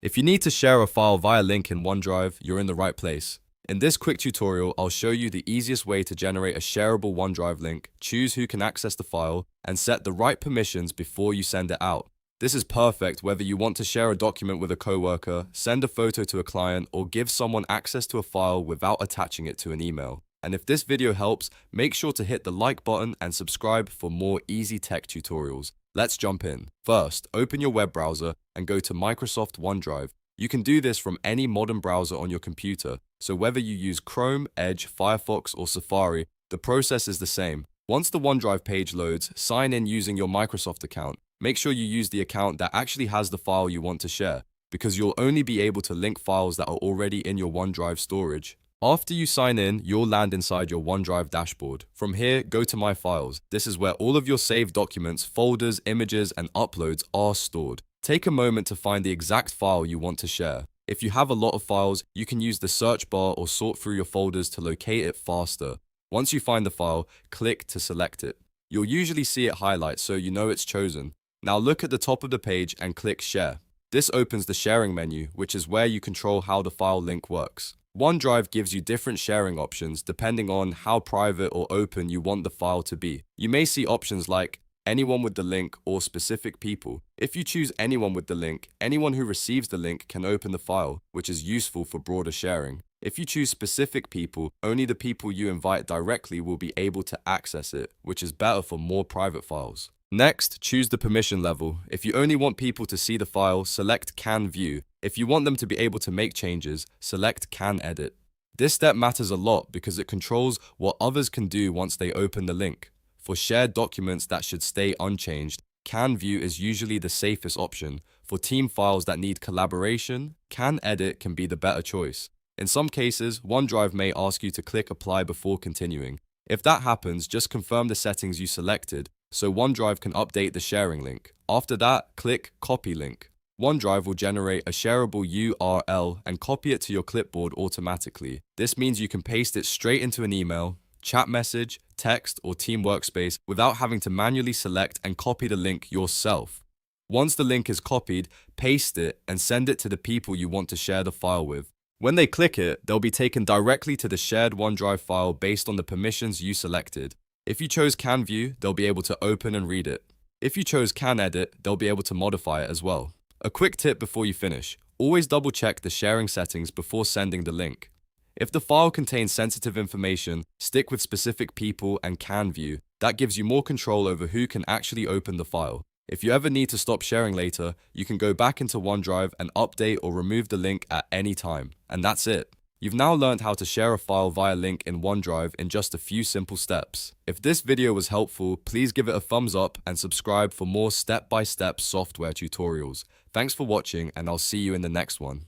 If you need to share a file via link in OneDrive, you're in the right place. In this quick tutorial, I'll show you the easiest way to generate a shareable OneDrive link, choose who can access the file, and set the right permissions before you send it out. This is perfect whether you want to share a document with a coworker, send a photo to a client, or give someone access to a file without attaching it to an email. And if this video helps, make sure to hit the like button and subscribe for more easy tech tutorials. Let's jump in. First, open your web browser and go to Microsoft OneDrive. You can do this from any modern browser on your computer, so whether you use Chrome, Edge, Firefox, or Safari, the process is the same. Once the OneDrive page loads, sign in using your Microsoft account. Make sure you use the account that actually has the file you want to share, because you'll only be able to link files that are already in your OneDrive storage. After you sign in, you'll land inside your OneDrive dashboard. From here, go to My Files. This is where all of your saved documents, folders, images, and uploads are stored. Take a moment to find the exact file you want to share. If you have a lot of files, you can use the search bar or sort through your folders to locate it faster. Once you find the file, click to select it. You'll usually see it highlight so you know it's chosen. Now look at the top of the page and click Share. This opens the sharing menu, which is where you control how the file link works. OneDrive gives you different sharing options depending on how private or open you want the file to be. You may see options like anyone with the link or specific people. If you choose anyone with the link, anyone who receives the link can open the file, which is useful for broader sharing. If you choose specific people, only the people you invite directly will be able to access it, which is better for more private files. Next, choose the permission level. If you only want people to see the file, select Can View. If you want them to be able to make changes, select Can Edit. This step matters a lot because it controls what others can do once they open the link. For shared documents that should stay unchanged, Can View is usually the safest option. For team files that need collaboration, Can Edit can be the better choice. In some cases, OneDrive may ask you to click Apply before continuing. If that happens, just confirm the settings you selected, so OneDrive can update the sharing link. After that, click Copy Link. OneDrive will generate a shareable URL and copy it to your clipboard automatically. This means you can paste it straight into an email, chat message, text, or team workspace without having to manually select and copy the link yourself. Once the link is copied, paste it and send it to the people you want to share the file with. When they click it, they'll be taken directly to the shared OneDrive file based on the permissions you selected. If you chose Can View, they'll be able to open and read it. If you chose Can Edit, they'll be able to modify it as well. A quick tip before you finish: always double check the sharing settings before sending the link. If the file contains sensitive information, stick with specific people and Can View. That gives you more control over who can actually open the file. If you ever need to stop sharing later, you can go back into OneDrive and update or remove the link at any time. And that's it. You've now learned how to share a file via link in OneDrive in just a few simple steps. If this video was helpful, please give it a thumbs up and subscribe for more step-by-step software tutorials. Thanks for watching, and I'll see you in the next one.